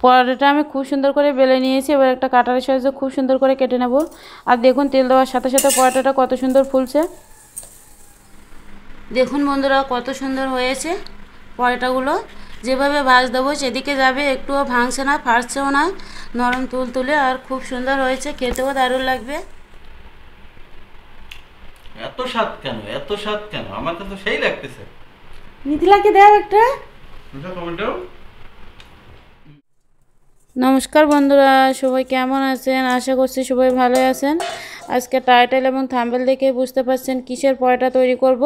পরোটাটা আমি খুব সুন্দর করে বেলে নিয়েছি। এবার একটা কাটারের সাহায্যে খুব সুন্দর করে কেটে নেব। আর দেখুন তেল দেওয়ার সাথে সাথে পরোটাটা কত সুন্দর ফুলছে। দেখুন বন্ধুরা কত সুন্দর হয়েছে পরোটাগুলো। যেভাবে ভাজ দেবো সেদিকে যাবে, একটুও ভাঙছে না, ফাটছেও না, নরম তুলতুলে আর খুব সুন্দর হয়েছে, খেতেও দারুণ লাগবে। এত স্বাদ কেন, এত স্বাদ কেন? আমার তো সেই লাগতেছে। মিথিলাকে দাও একটা। নমস্কার বন্ধুরা, সবাই কেমন আছেন? আশা করছি সবাই ভালো আছেন। আজকে টাইটেল এবং থাম্বনেল দেখে বুঝতে পারছেন কিসের পরোটা তৈরি করব।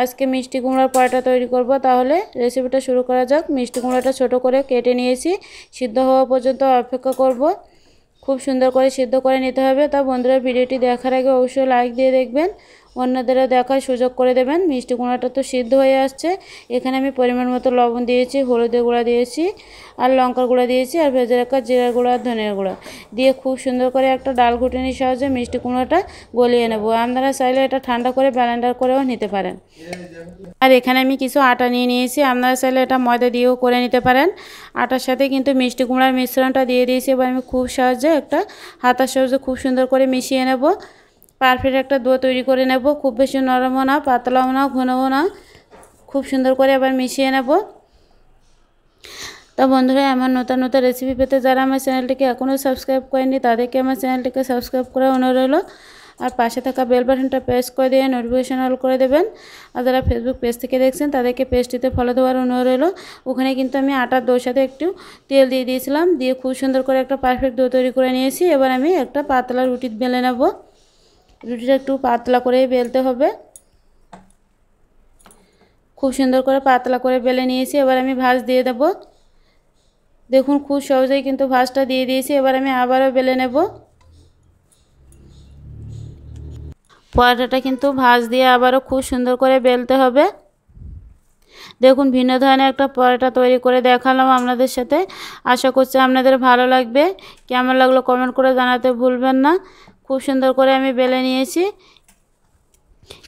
আজকে মিষ্টি কুমড়ার পরোটা তৈরি করব। তাহলে রেসিপিটা শুরু করা যাক। মিষ্টি কুমড়াটা ছোট করে কেটে নিয়েছি, সিদ্ধ হওয়া পর্যন্ত অপেক্ষা করব। খুব সুন্দর করে সিদ্ধ করে নিতে হবে। তা বন্ধুরা ভিডিওটি দেখার আগে অবশ্যই লাইক দিয়ে দেখবেন, অন্যদেরও দেখার সুযোগ করে দেবেন। মিষ্টি কুমড়াটা তো সিদ্ধ হয়ে আসছে। এখানে আমি পরিমাণ মতো লবণ দিয়েছি, হলুদের গুঁড়া দিয়েছি, আর লঙ্কার গুঁড়া দিয়েছি, আর ভেজে রাখা জিরার গুঁড়া আর ধনের গুঁড়া দিয়ে খুব সুন্দর করে একটা ডাল ঘুটনির সাহায্যে মিষ্টি কুমড়াটা গলিয়ে নেব। আপনারা চাইলে এটা ঠান্ডা করে ব্লেন্ডার করেও নিতে পারেন। আর এখানে আমি কিছু আটা নিয়ে নিয়েছি, আপনারা চাইলে এটা ময়দা দিয়েও করে নিতে পারেন। আটার সাথে কিন্তু মিষ্টি কুমড়ার মিশ্রণটা দিয়ে দিয়েছি। এবার আমি খুব সহজে একটা হাতার সাহায্যে খুব সুন্দর করে মিশিয়ে নেব। পারফেক্ট একটা ডো তৈরি করে নেব। খুব বেশি নরমও না, পাতলাও না, ঘনও না, খুব সুন্দর করে এবার মিশিয়ে নেব। তো বন্ধুরা আমার নতুন নতুন রেসিপি পেতে যারা আমার চ্যানেলটিকে এখনও সাবস্ক্রাইব করেনি তাদেরকে আমার চ্যানেলটিকে সাবস্ক্রাইব করে অনুরোধ রইল। আর পাশে থাকা বেল বাটনটা প্রেস করে দিয়ে নোটিফিকেশন অল করে দেবেন। আর যারা ফেসবুক পেজ থেকে দেখছেন তাদেরকে পেজটিতে ফলো দেওয়ার অনুরোধ রইল। ওখানে কিন্তু আমি আটার ডোর সাথে একটু তেল দিয়ে দিয়েছিলাম, দিয়ে খুব সুন্দর করে একটা পারফেক্ট ডো তৈরি করে নিয়েছি। এবার আমি একটা পাতলা রুটি বেলে নেব। রুটিটা একটু পাতলা করেই বেলতে হবে। খুব সুন্দর করে পাতলা করে বেলে নিয়েছি। এবার আমি ভাঁজ দিয়ে দেব। দেখুন খুব সহজেই কিন্তু ভাঁজটা দিয়ে দিয়েছি। এবার আমি আবারও বেলে নেব। পরোটাটা কিন্তু ভাঁজ দিয়ে আবারও খুব সুন্দর করে বেলতে হবে। দেখুন ভিন্ন ধরনের একটা পরোটা তৈরি করে দেখালাম আপনাদের সাথে। আশা করছি আপনাদের ভালো লাগবে। কেমন লাগলো কমেন্ট করে জানাতে ভুলবেন না। খুব সুন্দর করে আমি বেলে নিয়েছি।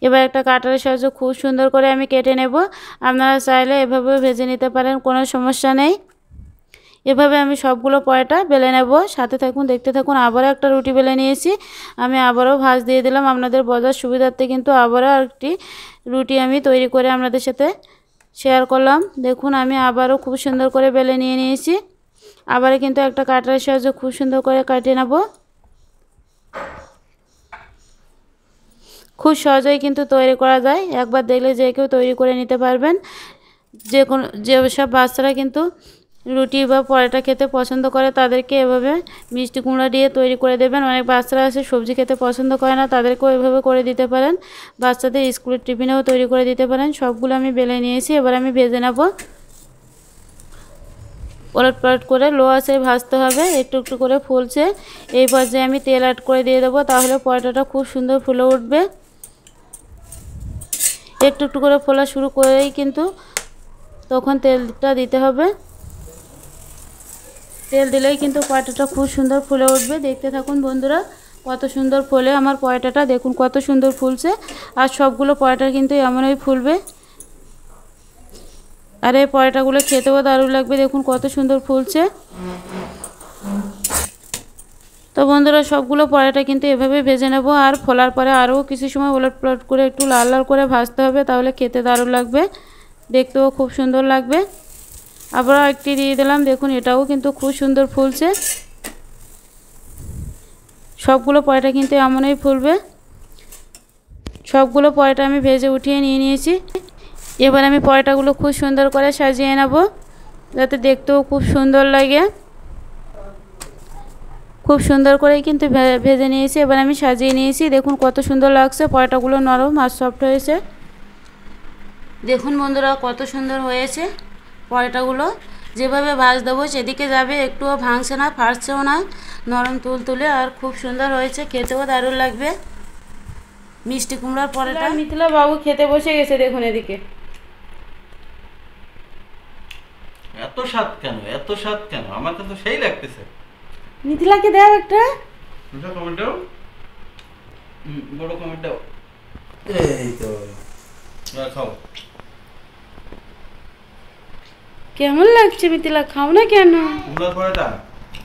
এবার একটা কাটারের সাহায্যে খুব সুন্দর করে আমি কেটে নেব। আপনারা চাইলে এভাবে ভেজে নিতে পারেন, কোনো সমস্যা নেই। এভাবে আমি সবগুলো পরোটা বেলে নেব। সাথে থাকুন, দেখতে থাকুন। আবারও একটা রুটি বেলে নিয়েছি, আমি আবারও ভাঁজ দিয়ে দিলাম। আপনাদের বোঝার সুবিধার্থে কিন্তু আবারও একটি রুটি আমি তৈরি করে আপনাদের সাথে শেয়ার করলাম। দেখুন আমি আবারও খুব সুন্দর করে বেলে নিয়েছি। আবারও কিন্তু একটা কাটারের সাহায্যে খুব সুন্দর করে কাটিয়ে নেব। খুব সহজেই কিন্তু তৈরি করা যায়। একবার দেখলে যে কেউ তৈরি করে নিতে পারবেন। যেসব বাচ্চারা কিন্তু রুটি বা পরোটা খেতে পছন্দ করে তাদেরকে এভাবে মিষ্টি কুমড়া দিয়ে তৈরি করে দেবেন। অনেক বাচ্চারা আছে সবজি খেতে পছন্দ করে না, তাদেরকেও এভাবে করে দিতে পারেন। বাচ্চাদের স্কুলের টিফিনেও তৈরি করে দিতে পারেন। সবগুলো আমি বেলে নিয়েছি। এবার আমি ভেজে নেব। ওলট পালট করে লো আঁচে ভাজতে হবে। একটু একটু করে ফুলছে, এই পর্যায়ে আমি তেল অ্যাড করে দিয়ে দেবো। তাহলে পরোটাটা খুব সুন্দর ফুলে উঠবে। একটু একটু করে ফোলা শুরু করেই কিন্তু তখন তেলটা দিতে হবে। তেল দিলেই কিন্তু পরোটাটা খুব সুন্দর ফুলে উঠবে। দেখতে থাকুন বন্ধুরা কত সুন্দর ফোলে আমার পরোটাটা। দেখুন কত সুন্দর ফুলছে। আর সবগুলো পরোটা কিন্তু এমনই ফুলবে। আর এই পরোটাগুলো খেতেও দারুণ লাগবে। দেখুন কত সুন্দর ফুলছে। তো বন্ধুরা সবগুলো পরোটা কিন্তু এভাবে ভেজে নেব। আর ফোলার পরে আরও কিছু সময় ওলট পালট করে একটু লাল লাল করে ভাজতে হবে, তাহলে খেতে দারুণ লাগবে, দেখতেও খুব সুন্দর লাগবে। আবারও একটি দিয়ে দিলাম। দেখুন এটাও কিন্তু খুব সুন্দর ফুলছে। সবগুলো পরোটা কিন্তু এমনই ফুলবে। সবগুলো পরোটা আমি ভেজে উঠিয়ে নিয়েছি। এবার আমি পরোটাগুলো খুব সুন্দর করে সাজিয়ে নেব, যাতে দেখতেও খুব সুন্দর লাগে। খুব সুন্দর করেই কিন্তু ভেজে নিয়েছি। এবার আমি সাজিয়ে নিয়েছি। দেখুন কত সুন্দর লাগছে। পরোটাগুলো নরম আর সফট হয়েছে। দেখুন বন্ধুরা কত সুন্দর হয়েছে পরোটাগুলো। যেভাবে ভাজ দেবো সেদিকে যাবে, একটুও ভাঙছে না, ফাটছেও না, নরম তুলতুলে আর খুব সুন্দর হয়েছে, খেতেও দারুণ লাগবে মিষ্টি কুমড়ার পরোটা। মিথিলা বাবু খেতে বসে গেছে। দেখুন এদিকে। এত স্বাদ কেন, এত স্বাদ কেন? আমার তো সেই লাগতেছে। মিথিলাকে দাও একটা। কমেন্ট দাও, বড় কমেন্ট দাও। এই তো খাও। কেমন লাগছে মিথিলা? খাও না কেন? কুমড়ার পরোটা।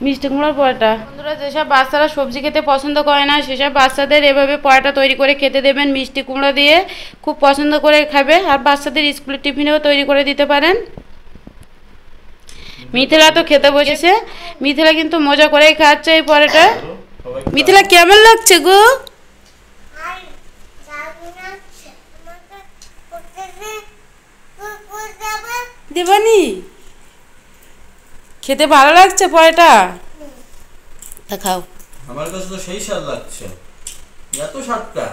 মিষ্টি কুমড়ার পরোটা। বন্ধুরা, যেসব বাচ্চারা সবজি খেতে পছন্দ করে না সেসব বাচ্চাদের এভাবে পরোটা তৈরি করে খেতে দেবেন। মিষ্টি কুমড়া দিয়ে খুব পছন্দ করে খাবে। আর বাচ্চাদের স্কুলের টিফিনেও তৈরি করে দিতে পারেন। মিথিলা তো খেতে বসেছে। মিথিলা কিন্তু মজা করেই খাচ্ছে এই পরোটা। মিথিলা কেমন লাগছে গো? দেবানি, খেতে ভালো লাগছে পরোটা? তা খাও। আমার কাছে তো সেই স্বাদ লাগছে। এত স্বাদটা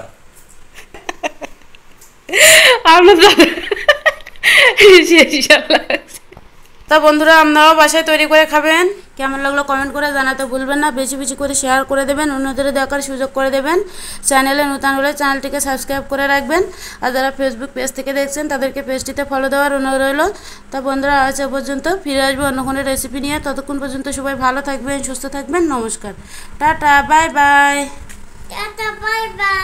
আমরা তো সেই স্বাদ লাগছে। তা বন্ধুরা, আপনারাও বাসায় তৈরি করে খাবেন। কেমন লাগলো কমেন্ট করে জানাতে ভুলবেন না। বেশি বেশি করে শেয়ার করে দেবেন, অন্যদের দেখার সুযোগ করে দেবেন। চ্যানেলে নতুন হলে চ্যানেলটিকে সাবস্ক্রাইব করে রাখবেন। আর যারা ফেসবুক পেজ থেকে দেখছেন তাদেরকে পেজটিতে ফলো দেওয়ার অনুরোধ রইল। তা বন্ধুরা, আজ পর্যন্ত, ফিরে আসবো অন্য কোনো রেসিপি নিয়ে। ততক্ষণ পর্যন্ত সবাই ভালো থাকবেন, সুস্থ থাকবেন। নমস্কার, tata, bye bye. Tata, bye bye.